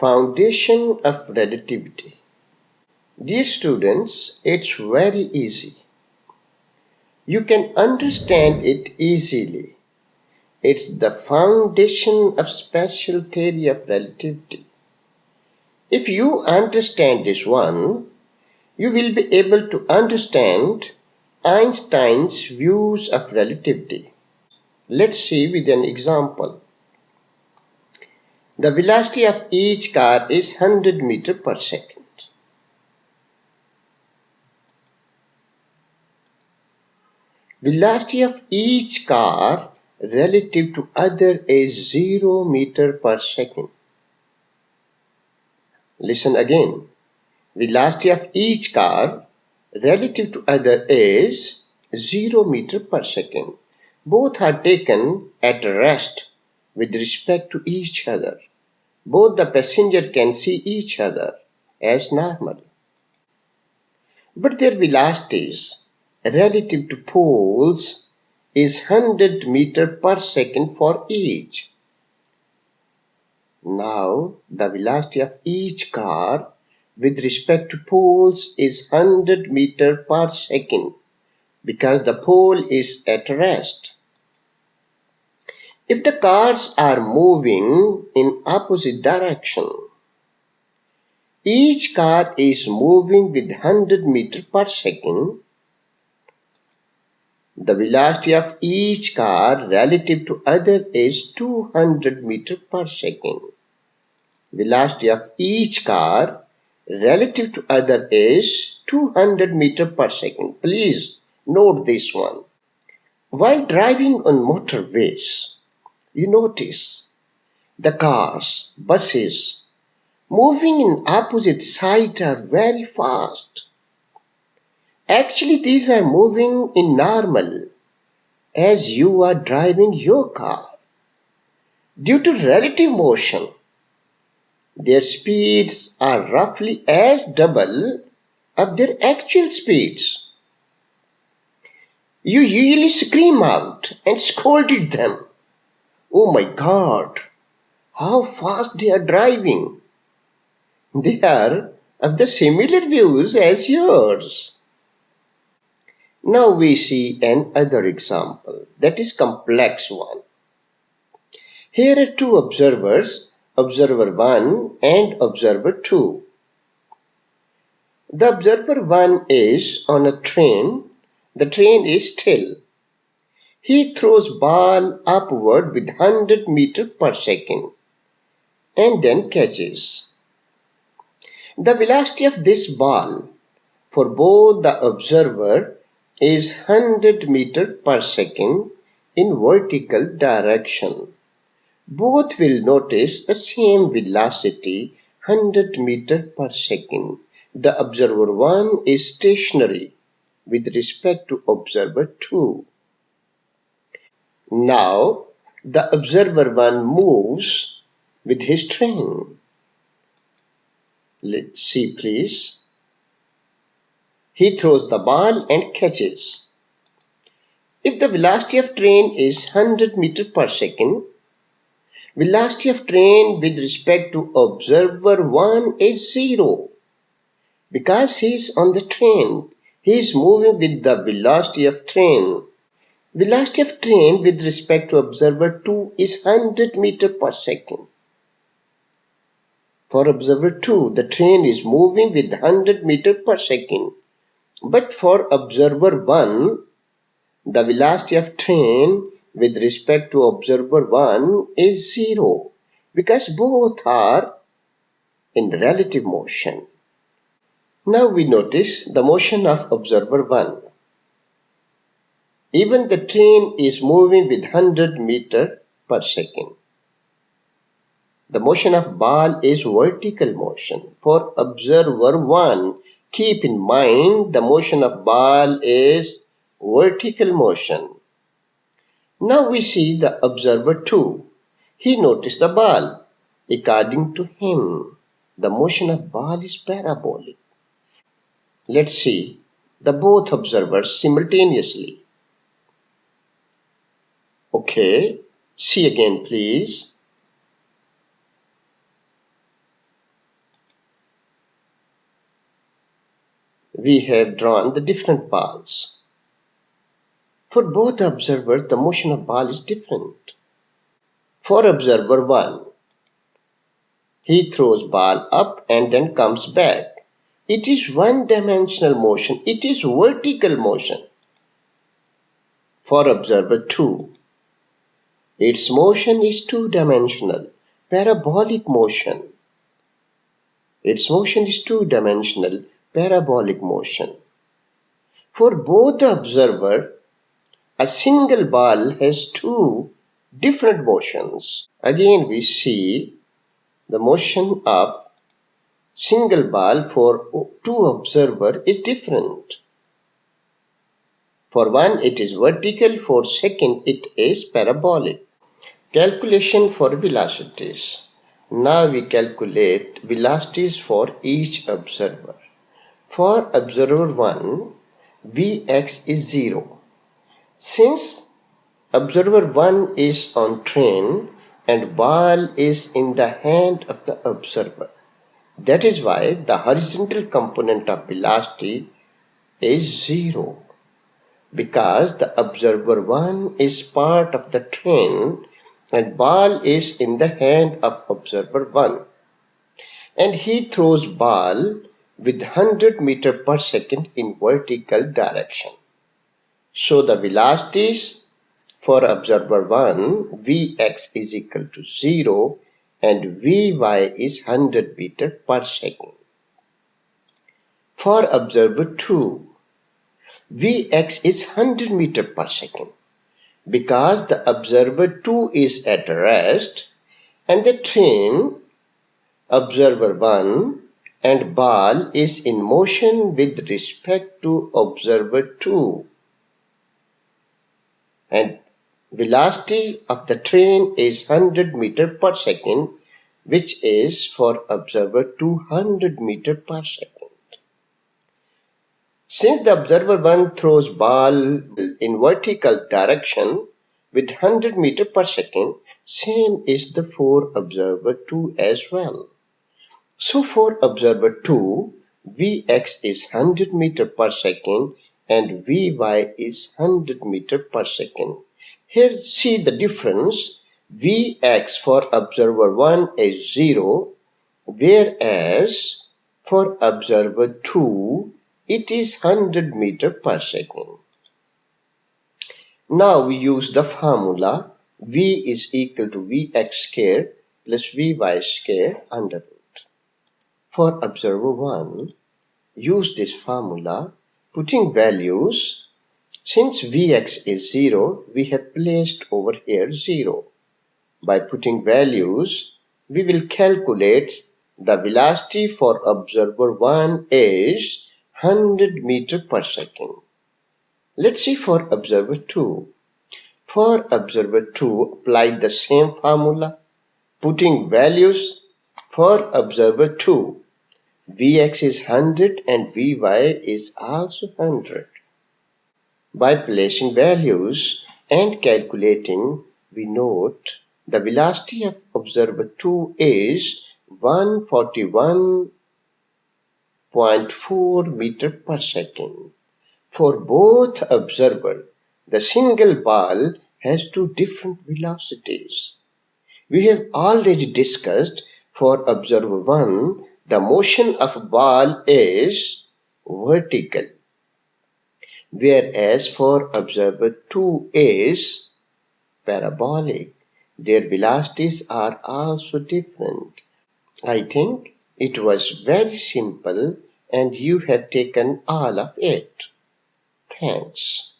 Foundation of relativity. Dear students, it's very easy. You can understand it easily. It's the foundation of special theory of relativity. If you understand this one, you will be able to understand Einstein's views of relativity. Let's see with an example. The velocity of each car is 100 meters per second. Velocity of each car relative to other is 0 meter per second. Listen again. Velocity of each car relative to other is 0 meter per second. Both are taken at rest with respect to each other. Both the passenger can see each other as normal. But their velocities relative to poles is 100 meter per second for each. Now the velocity of each car with respect to poles is 100 meter per second because the pole is at rest. If the cars are moving in opposite direction, each car is moving with 100 meter per second. The velocity of each car relative to other is 200 meter per second. Velocity of each car relative to other is 200 meter per second. Please note this one. While driving on motorways, you notice the cars, buses, moving in opposite sides are very fast. Actually, these are moving in normal as you are driving your car. Due to relative motion, their speeds are roughly as double of their actual speeds. You usually scream out and scolded them. Oh my God, how fast they are driving. They are of the similar views as yours. Now we see another example that is complex one. Here are two observers, observer 1 and observer 2. The observer 1 is on a train. The train is still. He throws ball upward with 100 meters per second and then catches. The velocity of this ball for both the observer is 100 meters per second in vertical direction. Both will notice the same velocity 100 meters per second. The observer 1 is stationary with respect to observer 2. Now the observer 1 moves with his train. Let's see please. He throws the ball and catches. If the velocity of train is 100 meters per second, velocity of train with respect to observer 1 is 0. Because he is on the train, he is moving with the velocity of train. Velocity of train with respect to observer 2 is 100 meters per second. For observer 2, the train is moving with 100 meters per second. But for observer 1, the velocity of train with respect to observer 1 is 0 because both are in relative motion. Now we notice the motion of observer 1. Even the train is moving with 100 meters per second. The motion of ball is vertical motion. For observer 1, keep in mind the motion of ball is vertical motion. Now we see the observer 2. He noticed the ball. According to him, the motion of ball is parabolic. Let's see the both observers simultaneously. Okay, see again please. we have drawn the different balls. For both observers, the motion of ball is different. For observer 1, he throws ball up and then comes back. It is one-dimensional motion. It is vertical motion. For observer 2, its motion is two-dimensional, parabolic motion. Its motion is two-dimensional, parabolic motion. For both the observer, a single ball has two different motions. Again, we see the motion of single ball for two observer is different. For one, it is vertical. For second, it is parabolic. Calculation for velocities. Now we calculate velocities for each observer. For observer 1, Vx is 0. Since observer 1 is on train and ball is in the hand of the observer, that is why the horizontal component of velocity is 0. Because the observer 1 is part of the train and ball is in the hand of observer 1. And he throws ball with 100 meters per second in vertical direction. So the velocities for observer 1, Vx is equal to 0 and Vy is 100 meters per second. For observer 2, Vx is 100 meters per second because the observer 2 is at rest and the train observer 1 and ball is in motion with respect to observer 2. And velocity of the train is 100 meters per second, which is for observer 200 meters per second. Since the observer 1 throws ball in vertical direction with 100 meters per second, same is the for observer 2 as well. So for observer 2, Vx is 100 meters per second and Vy is 100 meters per second. Here see the difference. Vx for observer 1 is 0, whereas for observer 2, it is 100 meters per second. Now we use the formula V is equal to Vx square plus Vy square under root. For observer 1, use this formula, putting values. Since Vx is 0, we have placed over here 0. By putting values, we will calculate the velocity for observer 1 is 100 meters per second. Let's see for observer 2. For observer 2, apply the same formula, putting values. For observer 2, Vx is 100 and Vy is also 100. By placing values and calculating, we note the velocity of observer 2 is 141.4 meters per second. For both observers, the single ball has two different velocities. We have already discussed for observer 1, the motion of ball is vertical, whereas for observer 2 is parabolic. Their velocities are also different. I think it was very simple and you have taken all of it. Thanks.